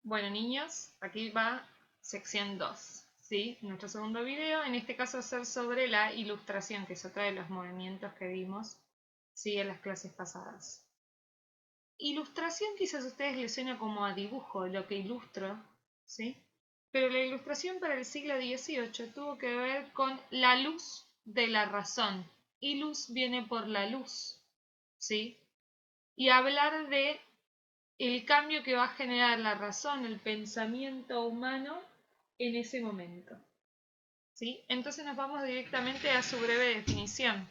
Bueno, niños, aquí va sección 2, ¿sí? Nuestro segundo video, en este caso va a ser sobre la ilustración, que es otro de los movimientos que vimos, ¿sí? En las clases pasadas. Ilustración quizás a ustedes les suena como a dibujo, lo que ilustro, ¿sí? Pero la ilustración para el siglo XVIII tuvo que ver con la luz de la razón. Y luz viene por la luz, ¿sí? Y hablar de el cambio que va a generar la razón, el pensamiento humano en ese momento. ¿Sí? Entonces nos vamos directamente a su breve definición.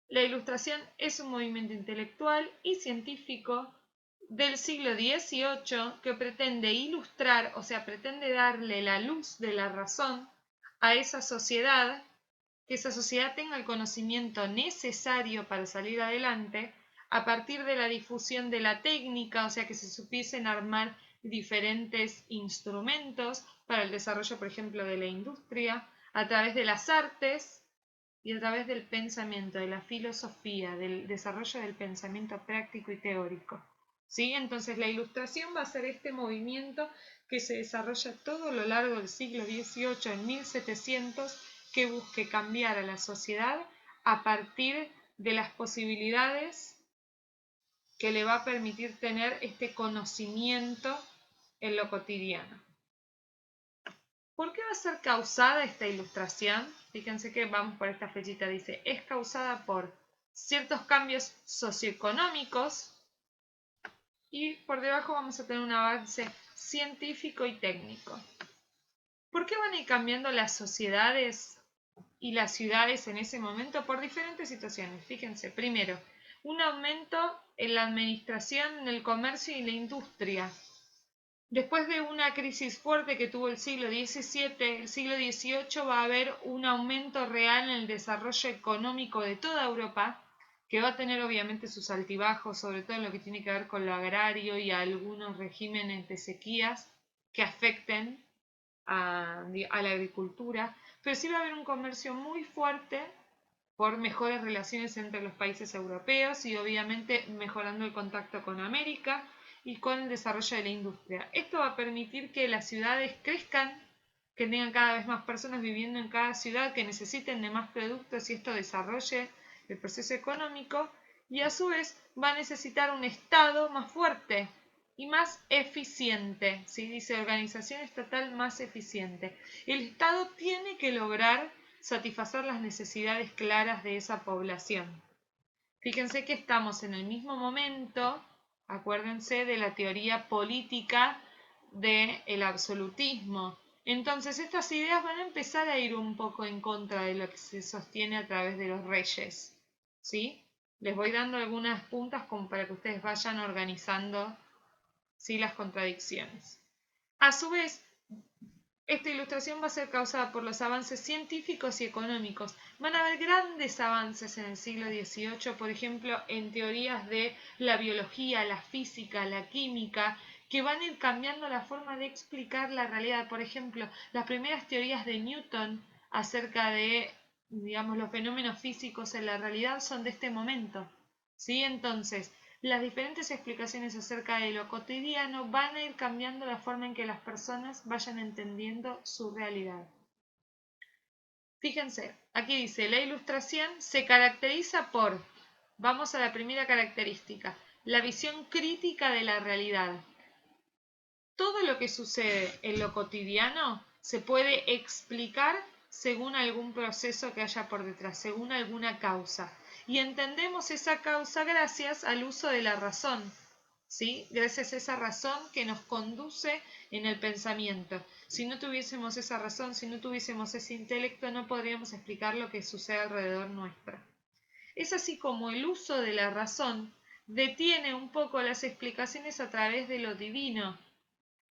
La Ilustración es un movimiento intelectual y científico del siglo XVIII que pretende ilustrar, o sea, pretende darle la luz de la razón a esa sociedad, que esa sociedad tenga el conocimiento necesario para salir adelante a partir de la difusión de la técnica, o sea, que se supiesen armar diferentes instrumentos para el desarrollo, por ejemplo, de la industria, a través de las artes y a través del pensamiento, de la filosofía, del desarrollo del pensamiento práctico y teórico. ¿Sí? Entonces la ilustración va a ser este movimiento que se desarrolla todo lo largo del siglo XVIII, en 1700, que busque cambiar a la sociedad a partir de las posibilidades que le va a permitir tener este conocimiento en lo cotidiano. ¿Por qué va a ser causada esta ilustración? Fíjense que vamos por esta flechita, dice, es causada por ciertos cambios socioeconómicos y por debajo vamos a tener un avance científico y técnico. ¿Por qué van a ir cambiando las sociedades y las ciudades en ese momento? Por diferentes situaciones. Fíjense, primero, un aumento en la administración, en el comercio y la industria. Después de una crisis fuerte que tuvo el siglo XVII, el siglo XVIII va a haber un aumento real en el desarrollo económico de toda Europa, que va a tener obviamente sus altibajos, sobre todo en lo que tiene que ver con lo agrario y algunos regímenes de sequías que afecten a la agricultura, pero sí va a haber un comercio muy fuerte por mejores relaciones entre los países europeos y obviamente mejorando el contacto con América y con el desarrollo de la industria. Esto va a permitir que las ciudades crezcan, que tengan cada vez más personas viviendo en cada ciudad, que necesiten de más productos y esto desarrolle el proceso económico, y a su vez va a necesitar un Estado más fuerte y más eficiente, ¿sí? Dice organización estatal más eficiente. El Estado tiene que lograr satisfacer las necesidades claras de esa población. Fíjense que estamos en el mismo momento, acuérdense de la teoría política del absolutismo. Entonces estas ideas van a empezar a ir un poco en contra de lo que se sostiene a través de los reyes. ¿Sí? Les voy dando algunas puntas como para que ustedes vayan organizando, ¿sí?, las contradicciones. A su vez, esta ilustración va a ser causada por los avances científicos y económicos. Van a haber grandes avances en el siglo XVIII, por ejemplo, en teorías de la biología, la física, la química, que van a ir cambiando la forma de explicar la realidad. Por ejemplo, las primeras teorías de Newton acerca de, digamos, los fenómenos físicos en la realidad son de este momento. ¿Sí? Entonces, las diferentes explicaciones acerca de lo cotidiano van a ir cambiando la forma en que las personas vayan entendiendo su realidad. Fíjense, aquí dice, la ilustración se caracteriza por, vamos a la primera característica, la visión crítica de la realidad. Todo lo que sucede en lo cotidiano se puede explicar según algún proceso que haya por detrás, según alguna causa. Y entendemos esa causa gracias al uso de la razón, ¿sí? Gracias a esa razón que nos conduce en el pensamiento. Si no tuviésemos esa razón, si no tuviésemos ese intelecto, no podríamos explicar lo que sucede alrededor nuestro. Es así como el uso de la razón detiene un poco las explicaciones a través de lo divino.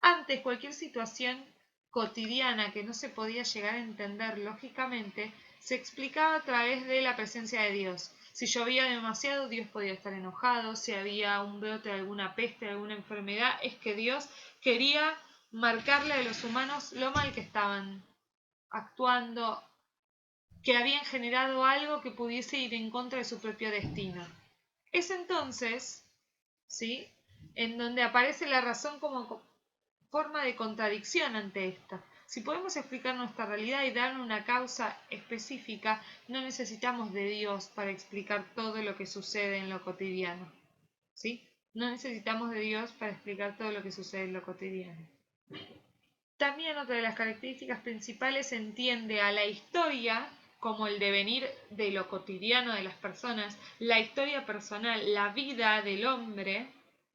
Antes, cualquier situación cotidiana que no se podía llegar a entender lógicamente se explicaba a través de la presencia de Dios. Si llovía demasiado, Dios podía estar enojado. Si había un brote de alguna peste, de alguna enfermedad, es que Dios quería marcarle a los humanos lo mal que estaban actuando, que habían generado algo que pudiese ir en contra de su propio destino. Es entonces, ¿sí?, en donde aparece la razón como forma de contradicción ante esto. Si podemos explicar nuestra realidad y darle una causa específica, no necesitamos de Dios para explicar todo lo que sucede en lo cotidiano. ¿Sí? No necesitamos de Dios para explicar todo lo que sucede en lo cotidiano. También otra de las características principales entiende a la historia como el devenir de lo cotidiano de las personas, la historia personal, la vida del hombre,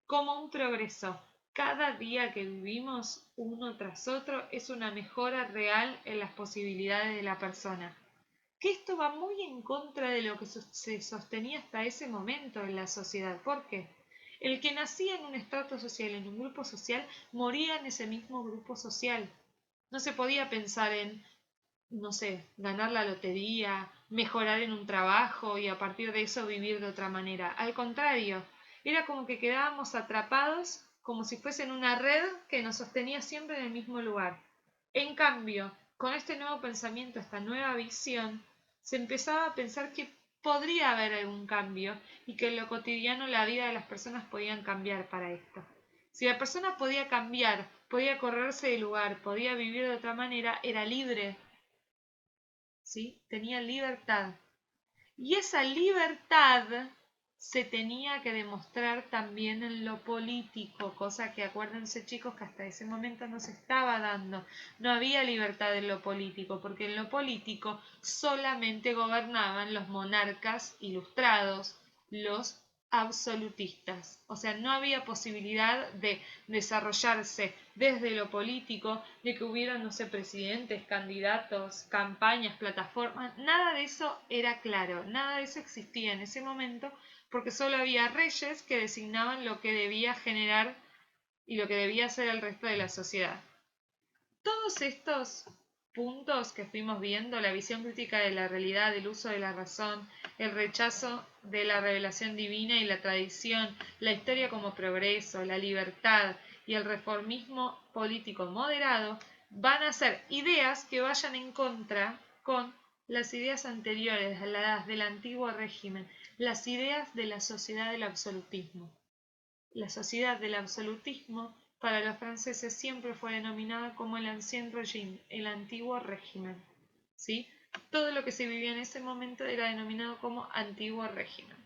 como un progreso. Cada día que vivimos uno tras otro es una mejora real en las posibilidades de la persona. Que esto va muy en contra de lo que se sostenía hasta ese momento en la sociedad. ¿Por qué? El que nacía en un estrato social, en un grupo social, moría en ese mismo grupo social. No se podía pensar en, no sé, ganar la lotería, mejorar en un trabajo y a partir de eso vivir de otra manera. Al contrario, era como que quedábamos atrapados como si fuese en una red que nos sostenía siempre en el mismo lugar. En cambio, con este nuevo pensamiento, esta nueva visión, se empezaba a pensar que podría haber algún cambio y que en lo cotidiano la vida de las personas podían cambiar para esto. Si la persona podía cambiar, podía correrse de lugar, podía vivir de otra manera, era libre. ¿Sí? Tenía libertad. Y esa libertad se tenía que demostrar también en lo político, cosa que acuérdense chicos que hasta ese momento no se estaba dando. No había libertad en lo político, porque en lo político solamente gobernaban los monarcas ilustrados, los absolutistas. O sea, no había posibilidad de desarrollarse desde lo político, de que hubiera, no sé, presidentes, candidatos, campañas, plataformas. Nada de eso era claro, nada de eso existía en ese momento, porque solo había reyes que designaban lo que debía generar y lo que debía hacer el resto de la sociedad. Todos estos puntos que fuimos viendo, la visión crítica de la realidad, el uso de la razón, el rechazo de la revelación divina y la tradición, la historia como progreso, la libertad y el reformismo político moderado, van a ser ideas que vayan en contra con las ideas anteriores, las del antiguo régimen, las ideas de la sociedad del absolutismo. La sociedad del absolutismo para los franceses siempre fue denominada como el ancien régime, el antiguo régimen. ¿Sí? Todo lo que se vivía en ese momento era denominado como antiguo régimen.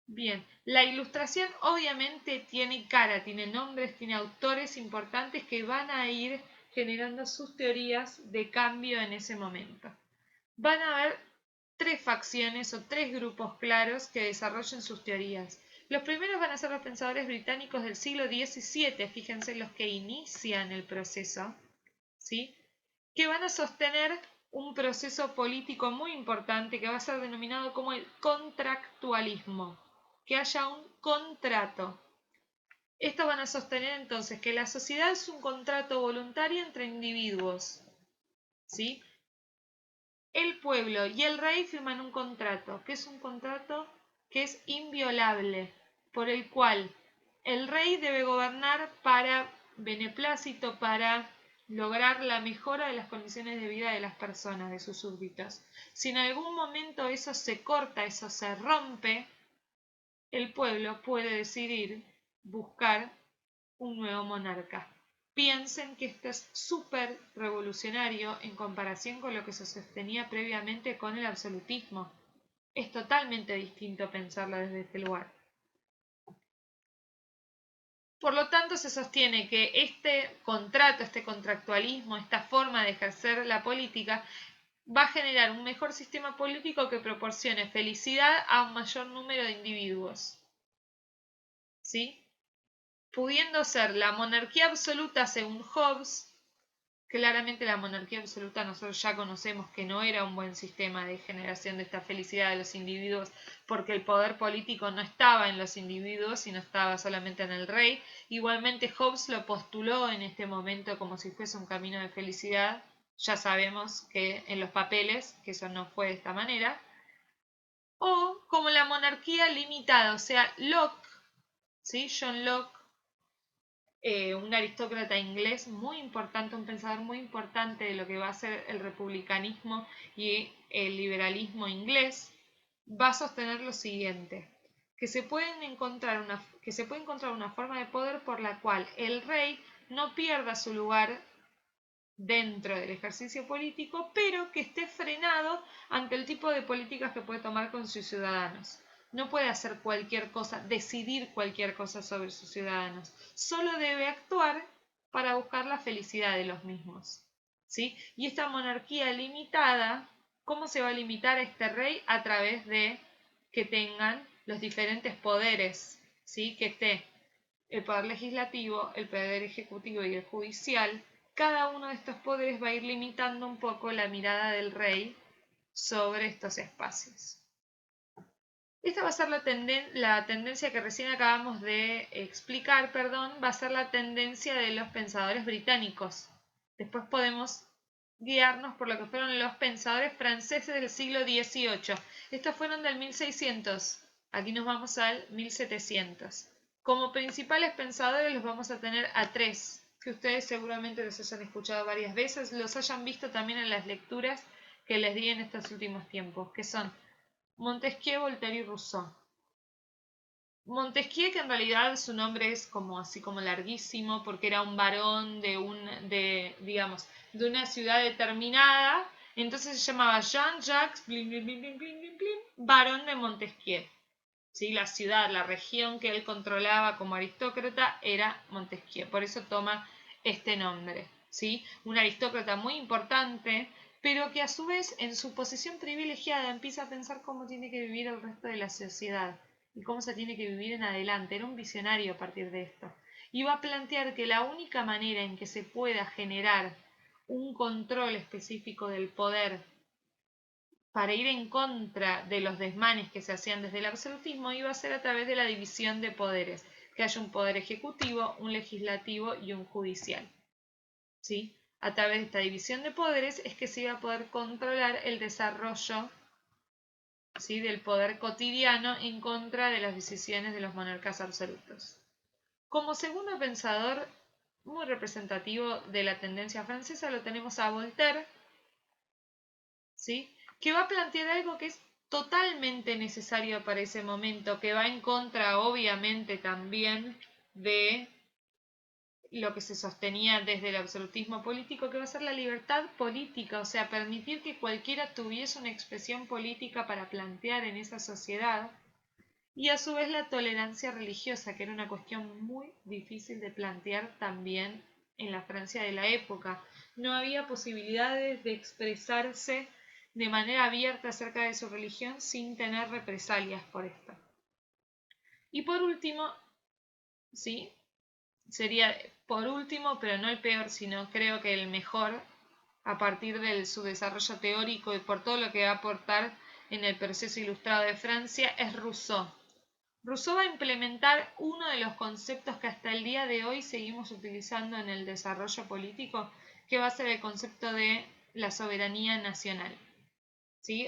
Bien, la ilustración obviamente tiene cara, tiene nombres, tiene autores importantes que van a ir generando sus teorías de cambio en ese momento. Van a haber tres facciones o tres grupos claros que desarrollen sus teorías. Los primeros van a ser los pensadores británicos del siglo XVII, fíjense los que inician el proceso, ¿sí? Que van a sostener un proceso político muy importante que va a ser denominado como el contractualismo, que haya un contrato. Estos van a sostener entonces que la sociedad es un contrato voluntario entre individuos, ¿sí? El pueblo y el rey firman un contrato, que es un contrato que es inviolable, por el cual el rey debe gobernar para beneplácito, para lograr la mejora de las condiciones de vida de las personas, de sus súbditos. Si en algún momento eso se corta, eso se rompe, el pueblo puede decidir buscar un nuevo monarca. Piensen que esto es súper revolucionario en comparación con lo que se sostenía previamente con el absolutismo. Es totalmente distinto pensarlo desde este lugar. Por lo tanto, se sostiene que este contrato, este contractualismo, esta forma de ejercer la política va a generar un mejor sistema político que proporcione felicidad a un mayor número de individuos. ¿Sí? Pudiendo ser la monarquía absoluta según Hobbes. Claramente la monarquía absoluta nosotros ya conocemos que no era un buen sistema de generación de esta felicidad de los individuos porque el poder político no estaba en los individuos sino estaba solamente en el rey. Igualmente Hobbes lo postuló en este momento como si fuese un camino de felicidad. Ya sabemos que en los papeles que eso no fue de esta manera. O como la monarquía limitada, o sea, Locke, ¿sí? John Locke, un aristócrata inglés muy importante, un pensador muy importante de lo que va a ser el republicanismo y el liberalismo inglés, va a sostener lo siguiente, que se puede encontrar una forma de poder por la cual el rey no pierda su lugar dentro del ejercicio político, pero que esté frenado ante el tipo de políticas que puede tomar con sus ciudadanos. No puede hacer cualquier cosa, decidir cualquier cosa sobre sus ciudadanos. Solo debe actuar para buscar la felicidad de los mismos. ¿Sí? Y esta monarquía limitada, ¿cómo se va a limitar a este rey? A través de que tengan los diferentes poderes, ¿sí? Que esté el poder legislativo, el poder ejecutivo y el judicial. Cada uno de estos poderes va a ir limitando un poco la mirada del rey sobre estos espacios. Esta va a ser la tendencia que recién acabamos de explicar, va a ser la tendencia de los pensadores británicos. Después podemos guiarnos por lo que fueron los pensadores franceses del siglo XVIII. Estos fueron del 1600. Aquí nos vamos al 1700. Como principales pensadores los vamos a tener a tres, que ustedes seguramente los hayan escuchado varias veces, los hayan visto también en las lecturas que les di en estos últimos tiempos, que son Montesquieu, Voltaire y Rousseau. Montesquieu, que en realidad su nombre es como así como larguísimo, porque era un varón de una ciudad determinada, entonces se llamaba Jean-Jacques Barón de Montesquieu. ¿Sí? La ciudad, la región que él controlaba como aristócrata era Montesquieu, por eso toma este nombre. ¿Sí? Un aristócrata muy importante, pero que a su vez en su posición privilegiada empieza a pensar cómo tiene que vivir el resto de la sociedad y cómo se tiene que vivir en adelante. Era un visionario a partir de esto. Y va a plantear que la única manera en que se pueda generar un control específico del poder para ir en contra de los desmanes que se hacían desde el absolutismo iba a ser a través de la división de poderes, que haya un poder ejecutivo, un legislativo y un judicial. ¿Sí? A través de esta división de poderes es que se iba a poder controlar el desarrollo, ¿sí?, del poder cotidiano en contra de las decisiones de los monarcas absolutos. Como segundo pensador muy representativo de la tendencia francesa lo tenemos a Voltaire, ¿sí?, que va a plantear algo que es totalmente necesario para ese momento, que va en contra obviamente también de lo que se sostenía desde el absolutismo político, que va a ser la libertad política, o sea, permitir que cualquiera tuviese una expresión política para plantear en esa sociedad, y a su vez la tolerancia religiosa, que era una cuestión muy difícil de plantear también en la Francia de la época. No había posibilidades de expresarse de manera abierta acerca de su religión sin tener represalias por esto. Y por último, ¿sí?, sería por último, pero no el peor, sino creo que el mejor, a partir de su desarrollo teórico y por todo lo que va a aportar en el proceso ilustrado de Francia, es Rousseau. Rousseau va a implementar uno de los conceptos que hasta el día de hoy seguimos utilizando en el desarrollo político, que va a ser el concepto de la soberanía nacional. ¿Sí?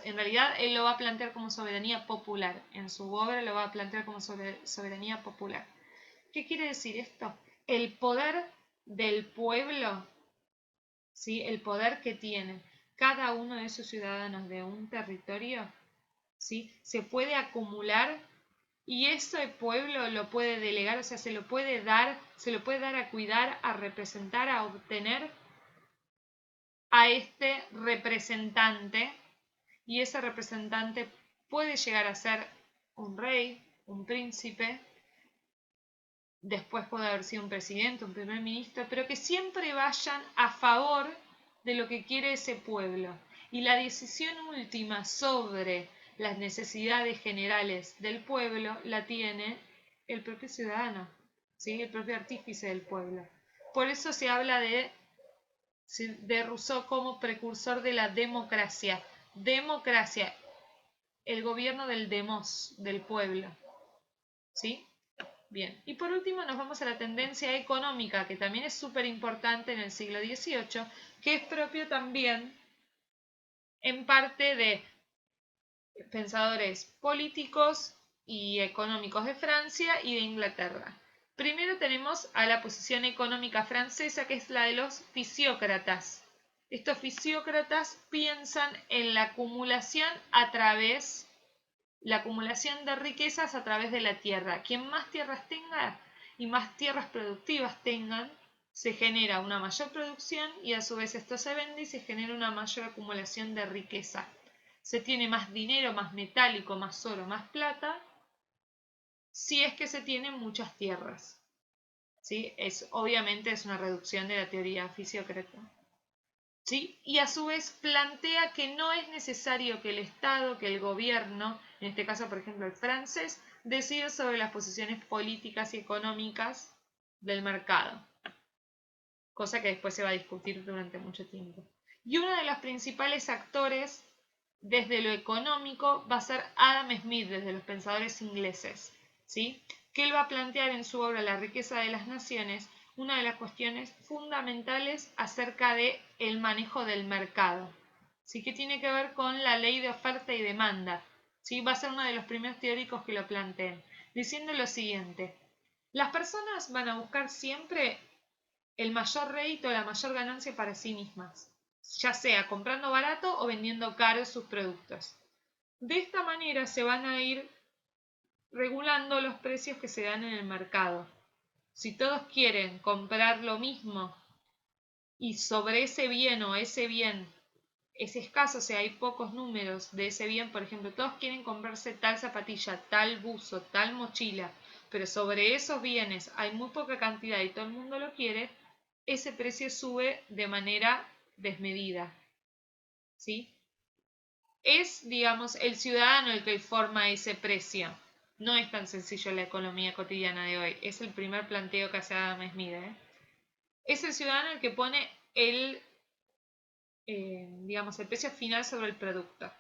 En realidad él lo va a plantear como soberanía popular. En su obra lo va a plantear como soberanía popular. ¿Qué quiere decir esto? El poder del pueblo, ¿sí?, el poder que tiene cada uno de esos ciudadanos de un territorio, ¿sí?, se puede acumular y ese pueblo lo puede delegar, o sea, se lo puede dar a cuidar, a representar, a obtener a este representante, y ese representante puede llegar a ser un rey, un príncipe, después puede haber sido un presidente, un primer ministro, pero que siempre vayan a favor de lo que quiere ese pueblo. Y la decisión última sobre las necesidades generales del pueblo la tiene el propio ciudadano, ¿sí?, el propio artífice del pueblo. Por eso se habla de Rousseau como precursor de la democracia. Democracia, el gobierno del demos, del pueblo. ¿Sí? Bien, y por último nos vamos a la tendencia económica, que también es súper importante en el siglo XVIII, que es propio también en parte de pensadores políticos y económicos de Francia y de Inglaterra. Primero tenemos a la posición económica francesa, que es la de los fisiócratas. Estos fisiócratas piensan en la acumulación de riquezas a través de la tierra. Quien más tierras tenga y más tierras productivas tengan, se genera una mayor producción y a su vez esto se vende y se genera una mayor acumulación de riqueza. Se tiene más dinero, más metálico, más oro, más plata, si es que se tienen muchas tierras. ¿Sí? Obviamente es una reducción de la teoría fisiócrata. ¿Sí? Y a su vez plantea que no es necesario que el Estado, que el gobierno, en este caso por ejemplo el francés, decida sobre las posiciones políticas y económicas del mercado, cosa que después se va a discutir durante mucho tiempo. Y uno de los principales actores desde lo económico va a ser Adam Smith, desde los pensadores ingleses, ¿sí? Que él va a plantear en su obra La riqueza de las naciones una de las cuestiones fundamentales acerca de el manejo del mercado, ¿sí? Que tiene que ver con la ley de oferta y demanda, ¿sí? Va a ser uno de los primeros teóricos que lo planteen, diciendo lo siguiente: las personas van a buscar siempre el mayor rédito, la mayor ganancia para sí mismas, ya sea comprando barato o vendiendo caro sus productos. De esta manera se van a ir regulando los precios que se dan en el mercado. Si todos quieren comprar lo mismo y sobre ese bien o ese bien es escaso, o sea, hay pocos números de ese bien, por ejemplo, todos quieren comprarse tal zapatilla, tal buzo, tal mochila, pero sobre esos bienes hay muy poca cantidad y todo el mundo lo quiere, ese precio sube de manera desmedida, ¿sí? Es, digamos, el ciudadano el que forma ese precio. No es tan sencillo la economía cotidiana de hoy. Es el primer planteo que hace Adam Smith, ¿eh? Es el ciudadano el que pone digamos, el precio final sobre el producto.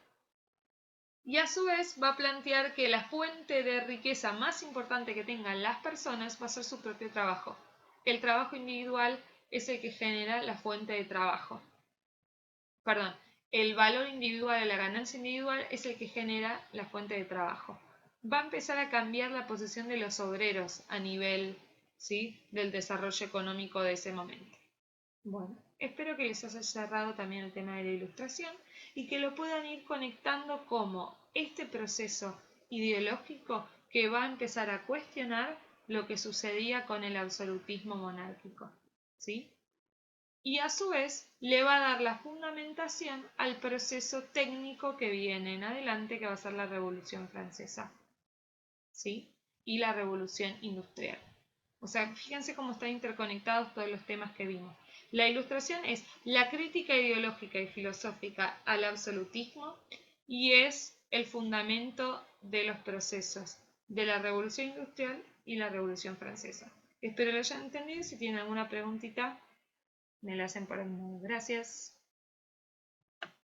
Y a su vez va a plantear que la fuente de riqueza más importante que tengan las personas va a ser su propio trabajo. El trabajo individual es el que genera la fuente de trabajo. Perdón, el valor individual, la ganancia individual es el que genera la fuente de trabajo. Va a empezar a cambiar la posición de los obreros a nivel, ¿sí?, del desarrollo económico de ese momento. Bueno, espero que les haya cerrado también el tema de la ilustración y que lo puedan ir conectando como este proceso ideológico que va a empezar a cuestionar lo que sucedía con el absolutismo monárquico, ¿sí? Y a su vez le va a dar la fundamentación al proceso técnico que viene en adelante, que va a ser la Revolución Francesa, ¿sí? Y la Revolución Industrial. O sea, fíjense cómo están interconectados todos los temas que vimos. La ilustración es la crítica ideológica y filosófica al absolutismo y es el fundamento de los procesos de la Revolución Industrial y la Revolución Francesa. Espero lo hayan entendido. Si tienen alguna preguntita, me la hacen por el modo. Gracias.